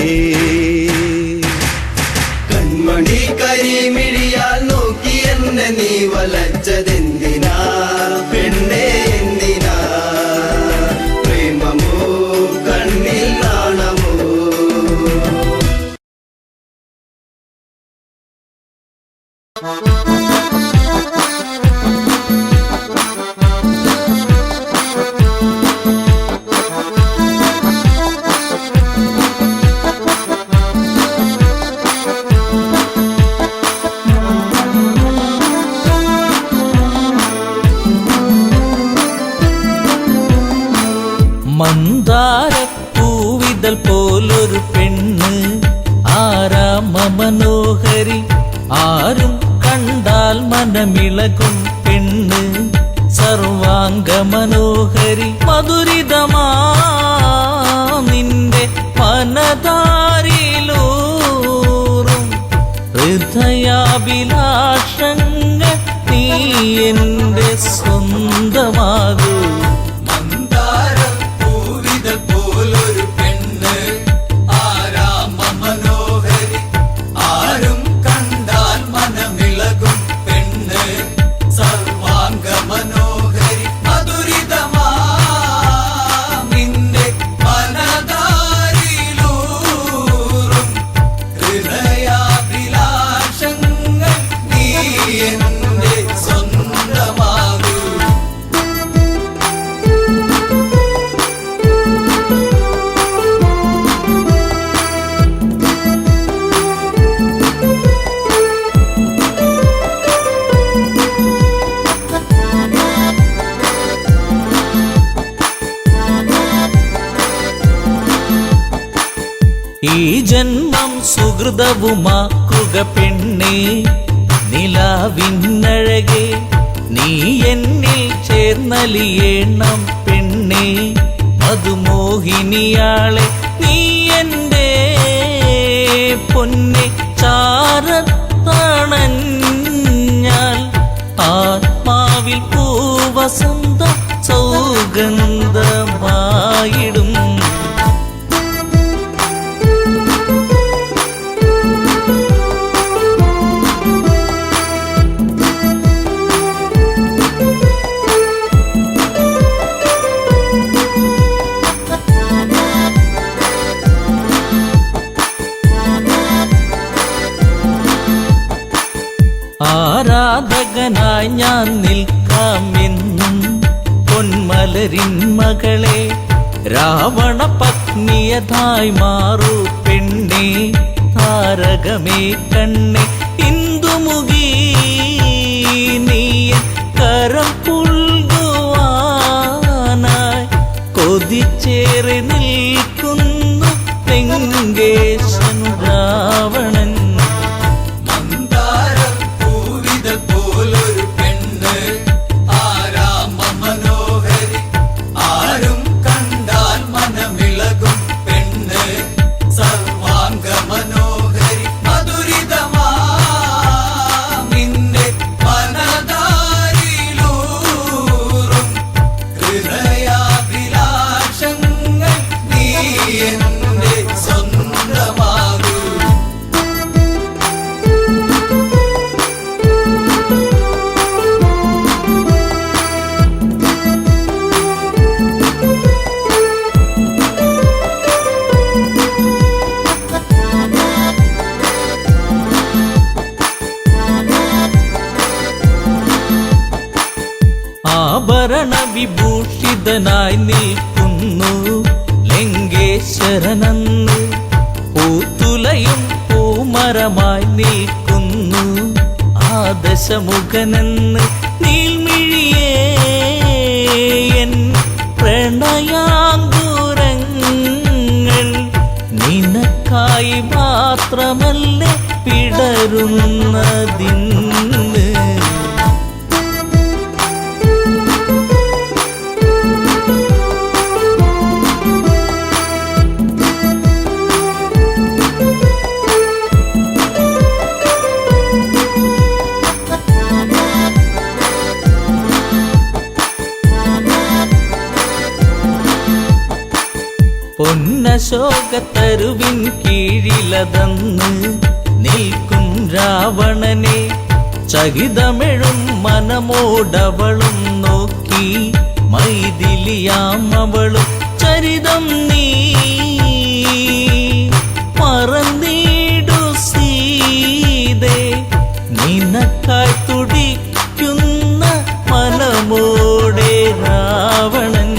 Speaker 1: കൺമണി കരിമിഴിയാൽ നോക്കി എന്നെ നീ വലച്ചതെന്തിനാ പെണ്ണേ എന്തിനാ? പ്രേമമോ കണ്ണിൽ നാണമോ?
Speaker 6: മന്ദാരപ്പൂവിതൾ പോലൊരു പെണ്ണ് ആരാമ മനോഹരി, ആരും കണ്ടാൽ മനമിളകും പെണ്ണ് സർവാംഗ മനോഹരി. മധുരിതമാ നിന്റെ മനതാരിലൂറും ഹൃദയാഭിലാഷങ്ങൾ നീ എന്റെ സ്വന്തമാകൂ. ഈ ജന്മം സുഹൃതവുമാക്കുക പെണ്ണേ, നിലാവിന്നഴകെ നീ എന്നിൽ ചേർന്നലിയേണം പെണ്ണേ. മധുമോഹിനിയാളെ നീ എൻ്റെ പൊന്നെ ചാരത്തണഞ്ഞാൽ ആത്മാവിൽ പൂവസന്ത സൗഗന്ധമായിടും. ആരാധകനായി ഞാൻ നിൽക്കാമെന്നും പൊന്മലരിൻ മകളെ, രാവണ പത്നിയതായി മാറൂ പെണ്ണേ. താരകമേ കണ്ണേ ഇന്ദുമുഖി നീ കരം പുൽകുവാനായി കൊതിച്ചേറി നിൽക്കുന്നു ലങ്കേശൻ രാവണൻ. ആഭരണ വിഭൂഷിതനായി നിൽക്കുന്നു ലങ്കേശ്വരനന്ന്. പൂത്തുലയും പൂമരമായി നിൽക്കുന്നു ആദശമുഖനെന്ന്. നീൽമിഴിയേ എൻ പ്രണയാ മാത്രമല്ലേ പിടരുന്നതിന്ന്. പൊന്നശോകത്തരുവിൻ കീഴിലതന്ന് നിൽക്കും രാവണനെ ചകിതമെഴും മനമോടവളും നോക്കി മൈഥിലിയാം അവളും ചരിതം നീ മറന്നീടു സീതേ നിനക്കായി തുടിക്കുന്ന മനമോടെ രാവണൻ.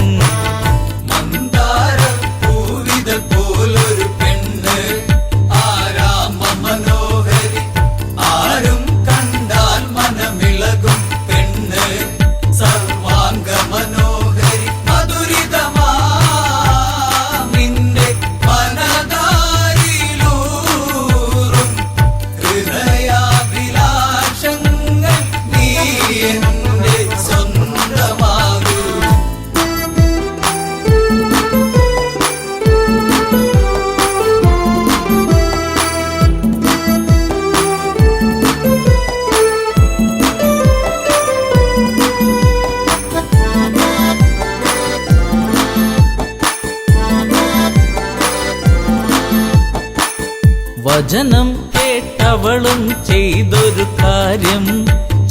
Speaker 6: വചനം കേട്ടവളും ചെയ്തൊരു കാര്യം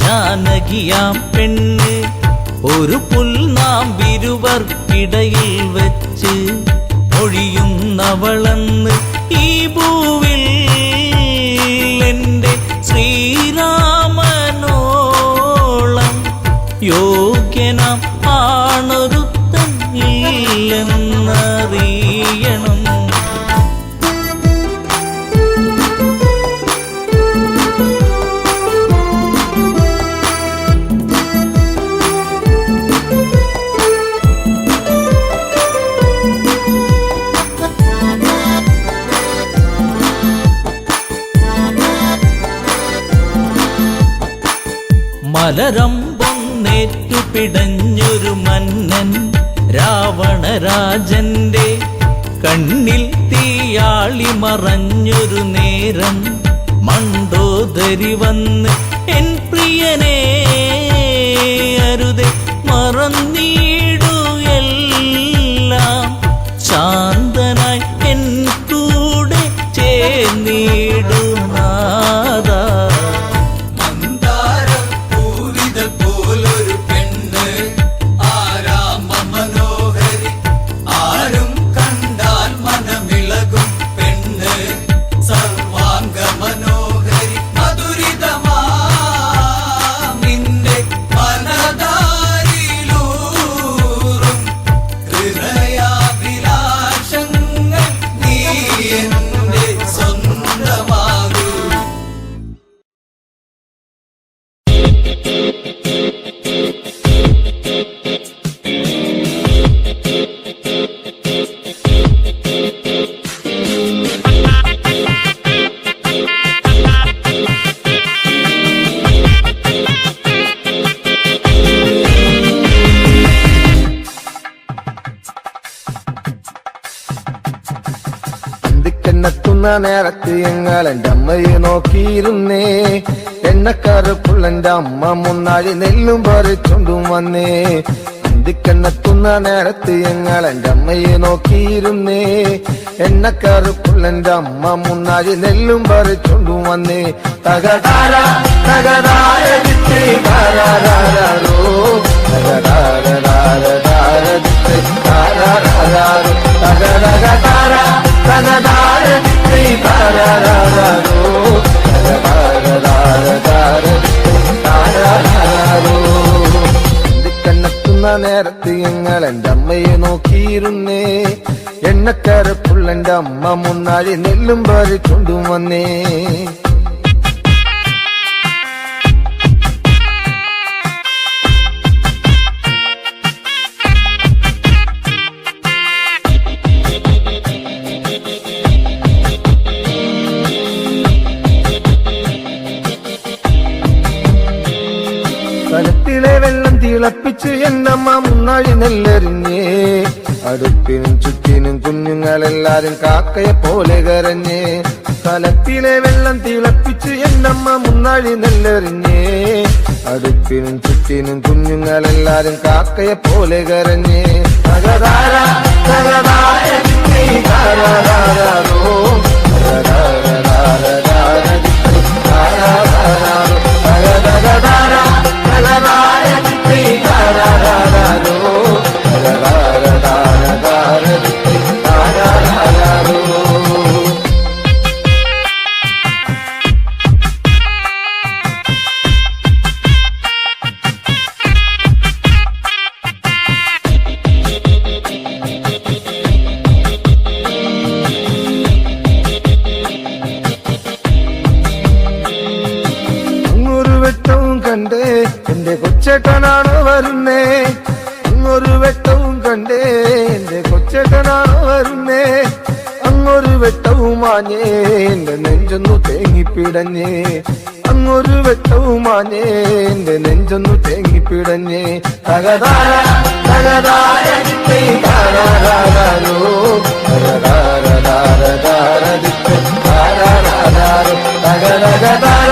Speaker 6: ജാനകിയാം പെണ്ണ് ഒരു പുൽനാമ്പിരുവർക്കിടയിൽ വെച്ച് ഒഴിയുന്നവളെന്ന് ഈ ഭൂവിൽ എൻ്റെ ശ്രീരാമനോളം യോഗ്യനാം ആണൊരുത്തൻ ഇല്ലെന്നറിയണം. മലരമ്പൊന്നേറ്റു പിടഞ്ഞൊരു മന്നൻ രാവണരാജന്റെ കണ്ണിൽ തീയാളി മറഞ്ഞൊരു നേരം മണ്ടോദരി വന്ന് എൻ പ്രിയനെ അരുതേ മറന്നീടു എല്ലാം ശാന്തനായി എൻ കൂടെ ചേർന്നീടു നാദ.
Speaker 7: എന്നെത്തുന്ന നേരത്ത് ഞങ്ങൾ എൻ്റെ അമ്മയെ നോക്കിയിരുന്നേ. എണ്ണക്കറുപ്പുള്ളെൻ്റെ അമ്മ മുന്നാഴി നെല്ലും പറിച്ചൊണ്ടും വന്നേ. അന്തിക്കെന്നെത്തുന്ന നേരത്ത് ഞങ്ങൾ എൻ്റെ അമ്മയെ നോക്കിയിരുന്നേ. എണ്ണക്കറുപ്പുള്ളെൻ്റെ അമ്മ മുന്നാഴി നെല്ലും പറിച്ചൊണ്ടും വന്നേ. തകതാര തകതാര വിത്ത് താരാരോ തകതാര വിത്ത് താരാരോ തകതകതാര തകതാര വിത്ത് താരാരോ താരാരോ. കണ്ണെത്തുന്ന നേരത്ത് ഞങ്ങൾ എൻ്റെ അമ്മയെ നോക്കിയിരുന്നേ. എണ്ണക്കരപ്പുള്ളെൻ്റെ അമ്മ മുന്നാഴി നെല്ലും പറിച്ചൊണ്ടും വന്നേ. മുന്നാഴി നെല്ലെറിഞ്ഞേ അടുപ്പിനും ചുറ്റിനും കുഞ്ഞുങ്ങളെല്ലാരും കാക്കയെ പോലെ കരഞ്ഞേ കലത്തിലെ വെള്ളം തിളപ്പിച്ച് എന്നമ്മ മുന്നാഴി നെല്ലെറിഞ്ഞേ അടുപ്പിനും ചുറ്റിനും കുഞ്ഞുങ്ങളെല്ലാരും കാക്കയെ പോലെ കരഞ്ഞേ തകതാര തകതാര താരാരാരോ കണ്ടേ എന്റെ കൊച്ചേട്ടനാണോ വരുന്നേ അങ്ങൊരു വെട്ടവും കണ്ടേ എന്റെ കൊച്ചേട്ടനാണോ വരുന്നേ അങ്ങൊരു വെട്ടവും മാഞ്ഞേ എന്റെ നെഞ്ചൊന്നു തേങ്ങിപ്പിടഞ്ഞേ അങ്ങൊരു വെട്ടവും മാഞ്ഞേ എന്റെ നെഞ്ചൊന്നു തേങ്ങിപ്പിടഞ്ഞേ തകതാര തകതാര താരാരാരോ തകതകതാര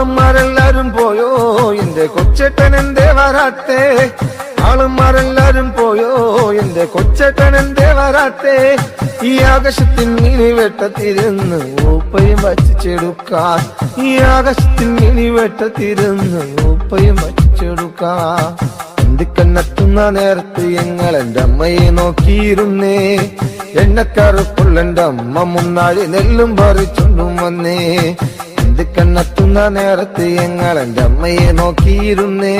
Speaker 7: ആളന്മാരെല്ലാരും പോയോ എന്റെ കൊച്ചേട്ടൻ എന്തേ വരാത്തേ ആളന്മാരെല്ലാരും പോയോ എന്റെ കൊച്ചേട്ടൻ എന്തേ വരാത്തേ ഈ ആകാശത്തിൽ മിനി വെട്ടത്തിരുന്ന് ഊപ്പയും വച്ചിച്ചെടുക്കാൻ ഈ ആകാശത്തിൽ മിനി വെട്ടത്തിരുന്ന് ഊപ്പയും വച്ചിച്ചെടുക്കാൻ എന്തിക്കന്നെത്തുന്ന നേരത്ത് ഞങ്ങൾ എന്റെ അമ്മയെ നോക്കിയിരുന്നേ എണ്ണക്കറുപ്പുള്ള എന്റെ അമ്മ മുന്നാഴി നെല്ലും പറിച്ചൊണ്ടും വന്നേ കണ്ണെത്തുന്ന നേരത്ത് ഞങ്ങൾ എന്റെ അമ്മയെ നോക്കിയിരുന്നേ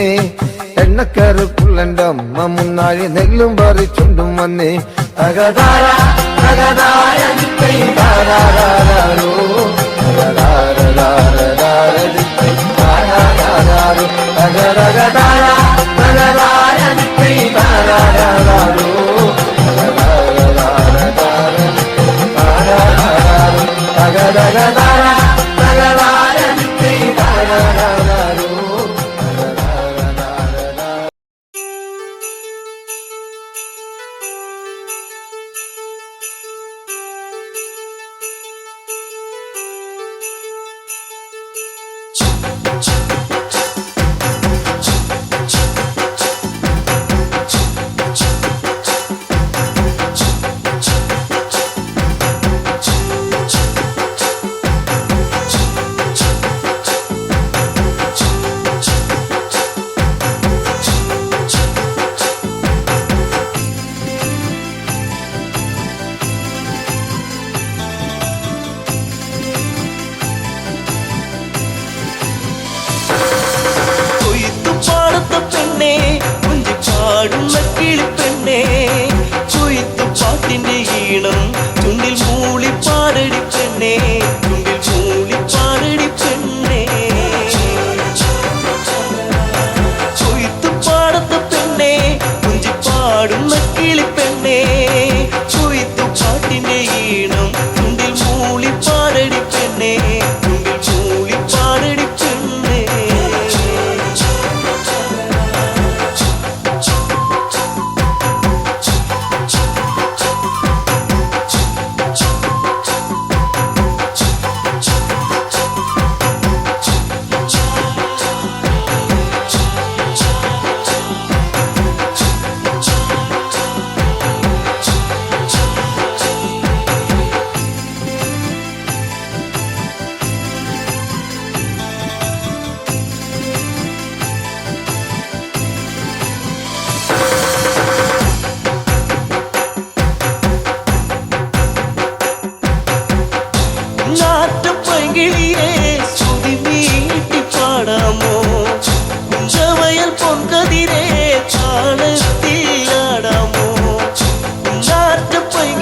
Speaker 7: എണ്ണക്കറുപ്പുള്ള എന്റെ അമ്മ മുന്നാഴി നെല്ലും പറിച്ചുണ്ടും വന്നേ തകതാര തകതാര താരാരാരോ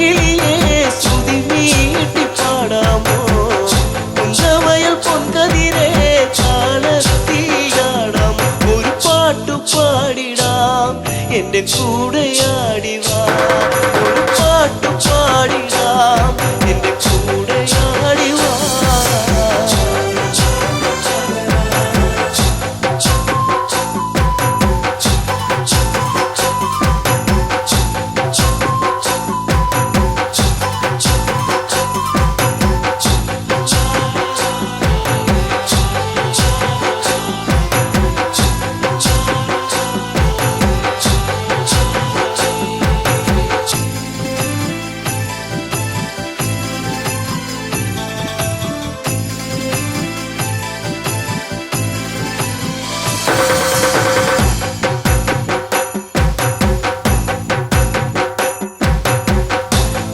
Speaker 3: പൈങ്കിളിയെ ശ്രുതി മീട്ടി പാടാമോ കുഞ്ചവയൽ പൊൻകതിരെ താളത്തിലാടാം ഒരു പാട്ടു പാടിടാം എന്റെ കൂടെയാടിവാ ഒരു പാട്ടു പാടിടാം എന്റെ കൂടെയാടിവാ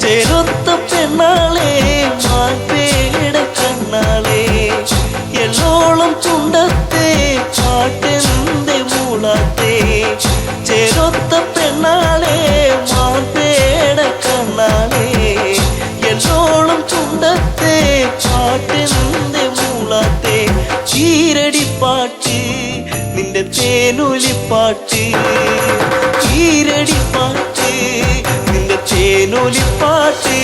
Speaker 3: ചേരൊത്ത പെണ്ണാളെ മാൻപേട കണ്ണാളെ എള്ളോളം ചുണ്ടത്തെ പാട്ടെന്തെ മൂളാത്തെ ചേരൊത്ത പെണ്ണാളെ മാൻപേട കണ്ണാളെ എള്ളോളം ചുണ്ടത്തെ പാട്ടെന്തെ മൂളാത്തെ ചീരടിപ്പാട്ട് നിന്റെ തേനൊലിപ്പാട്ട് ചീരടിപ്പാട്ട് നിന്റെ തേനൊലിപ്പാട്ട്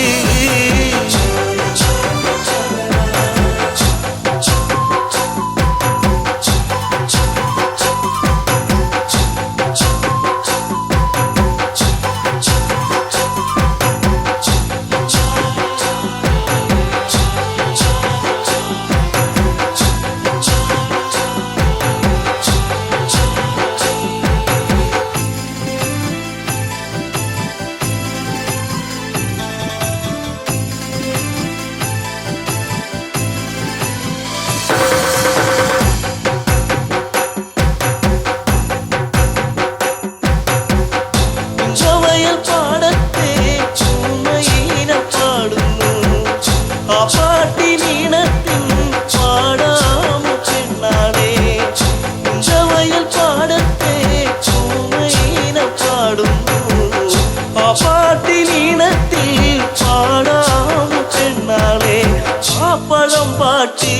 Speaker 3: കുഞ്ചവയൽ പാടത്തെ ചൂമയിന പാടുന്നു ആ പാട്ടിനീണത്തിൻ പാടാമോ പെണ്ണാളെ കുഞ്ചവയൽ പാടത്തെ ചൂമയിന പാടുന്നു ആ പാട്ടിനീണത്തിൽ പാടാമോ പെണ്ണാളെ ആ പഴം പാട്ട്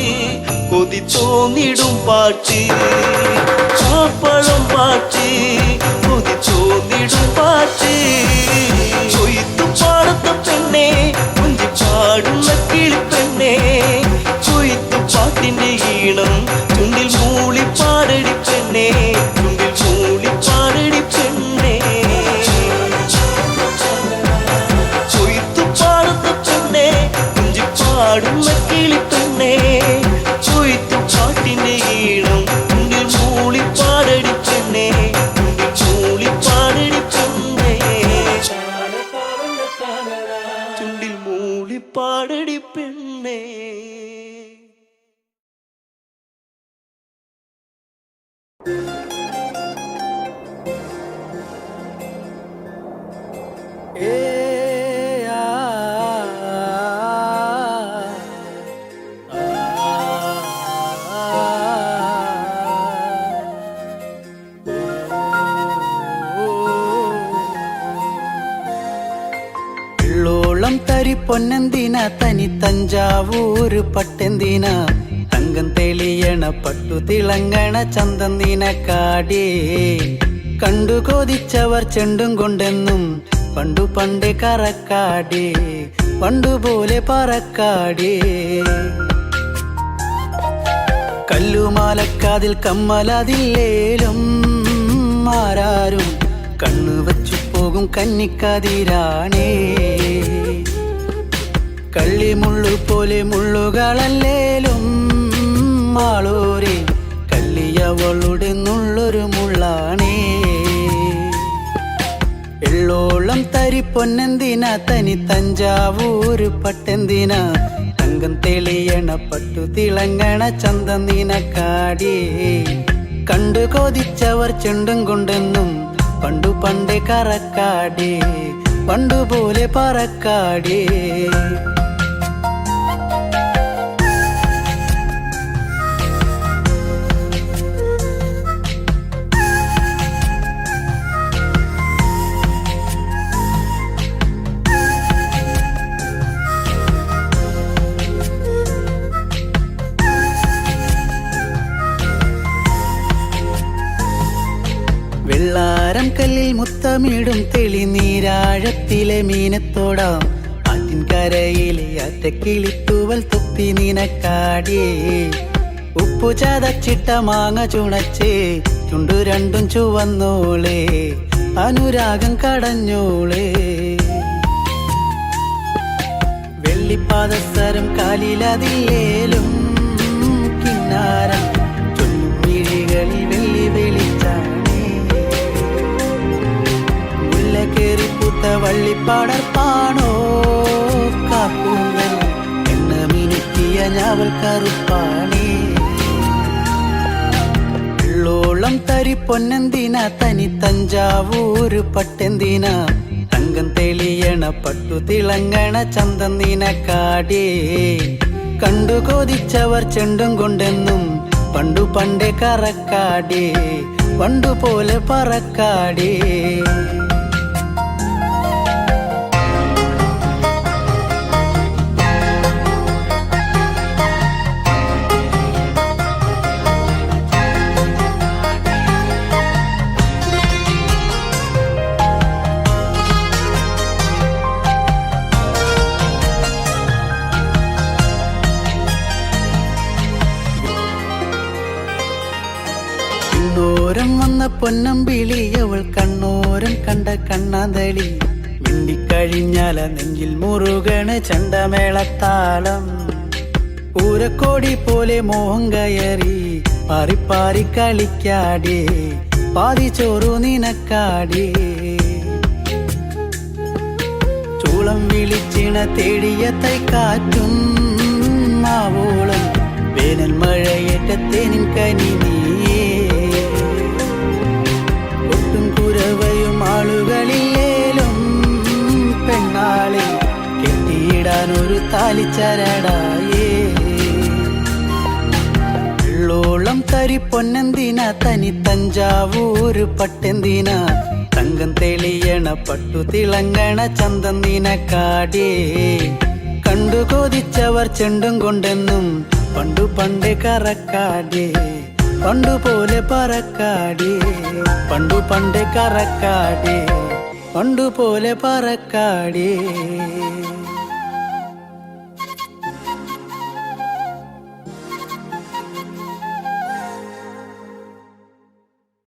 Speaker 3: കൊതി തോന്നിടും പാട്ട് ആ പഴം പാട്ട് കൊതി തോന്നിടും പാട്ട് കൊയ്ത്തു പാടത്ത പെണ്ണെ കുഞ്ചി പാടുന്ന കിളിപ്പെണ്ണെ കൊയ്ത്തു പാട്ടിന്റെ ഈണം ചുണ്ടിൽ മൂളി പാടടി പെണ്ണെ ചുണ്ടിൽ മൂളി പാടടി പെണ്ണെ കൊയ്ത്തു പാടത്ത പെണ്ണെ കുഞ്ചി പാടുന്ന കിളിപ്പെണ്ണെ കൊയ്ത്തു പാട്ടിന്റെ ഈണം ചുണ്ടിൽ മൂളി പാടടി പെണ്ണെ ചുണ്ടിൽ മൂളി പാടടി പെണ്ണെ ചുണ്ടിൽ മൂളി പാടടി പെണ്ണെ
Speaker 4: വെള്ളോളം തരി പൊന്നെന്തിന തനി തഞ്ചാവൂര് പട്ടെന്തിന തങ്കം തെളിയണ പട്ടു തിളങ്ങണ ചന്തം നിനക്കാടേ കണ്ടു കൊതിച്ചവർ ചെണ്ടും കൊണ്ടെന്നും പണ്ടു പണ്ടേ കറക്കാടേ പണ്ടുപോലെ പറക്കാടേ കല്ലുമാലക്കാതിൽ കമ്മലതില്ലേലും ആരാരും കണ്ണു വച്ചു പോകും കന്നിക്കതിരാണേ കള്ളിമുള്ളു പോലെ മുള്ളുകളല്ലേലും ആളോരെ കല്ലിയവളുടെ നുള്ളൊരു മുള്ളാണേ എള്ളോളം തരി പൊന്നെന്തിന തനി തഞ്ചാവൂര് പട്ടെന്തിന തങ്കം തെളിയണ പട്ടു തിളങ്ങണ ചന്തം നിനക്കാടേ കണ്ടു കൊതിച്ചവർ ചെണ്ടും കൊണ്ടെന്നും പണ്ടു പണ്ടേ കറക്കാടേ പണ്ടുപോലെ പറക്കാടേ ഓടക്കല്ലിൽ മുത്തമിടും തെളിനീരാഴത്തിലെ മീനത്തോടാം ആറ്റിൻകരയിലെ അറ്റക്കിളിത്തൂവൽ തൊപ്പി നിനക്കാടിയേ ഉപ്പു ചതച്ചിട്ട മാങ്ങ ചുണച്ചേ ചുണ്ടു രണ്ടും ചുവന്നോളേ അനുരാഗം കടഞ്ഞോളേ വെള്ളിപ്പാദസരം കാലിലതില്ലേലും കിന്നാരം ചൊല്ലുമിഴികളിൽ വെള്ളി വെളിച്ചാണേ മുല്ലക്കേറി പൂത്ത വള്ളിപ്പാടർപ്പാണോ കാക്കൂന്തൽ എണ്ണ മിനുക്കിയ ഞാവൽ കറുപ്പാണേ ോളം തരി പൊന്നെന്തിന തനി തഞ്ചാവൂര് പട്ടെന്തിന തങ്കം തെളിയണ പട്ടു തിളങ്ങണ ചന്തം നിനക്കാടേ കണ്ടു കൊതിച്ചവർ ചെണ്ടും കൊണ്ടെന്നും പണ്ടു പണ്ടേ കറക്കാടേ പണ്ടു പോലെ പറക്കാടേ കണ്ണോരം വന്ന പൊന്നമ്പിളി അവൾ കണ്ണോരം കണ്ട കണ്ണാന്തളി മിണ്ടിക്കഴിഞ്ഞാല നെഞ്ചിൽ മുറുകണ ചണ്ടമേളത്താളം പൂരക്കോടി പോലെ മോഹം കയറി പാറിപ്പാറി കളിക്കാടേ പാതി ചോറു നിനക്കാടേ ചൂളം വിളിച്ചിണ തേടിയ തൈക്കാറ്റും മാവോളം വേനൽ മഴയേറ്റത്തേനിൻ കനി നീയേ ഒട്ടും കുരവയും ആളുകളില്ലേലും പെണ്ണാളെ കെട്ടിയിടാനൊരു താലിച്ചരടായേ ോളം തരി പൊന്നെന്തിന തനി തഞ്ചാവൂര് പട്ടെന്തിന തങ്കം തെളിയണ പട്ടു തിളങ്ങണ ചന്തം നിനക്കാടേ കണ്ടു കൊതിച്ചവർ ചെണ്ടും കൊണ്ടെന്നും പണ്ടു പണ്ടേ കറക്കാടേ പണ്ടു പോലെ പറക്കാടേ പണ്ടു പണ്ടേ കറക്കാടേ പണ്ടു പോലെ പറക്കാടേ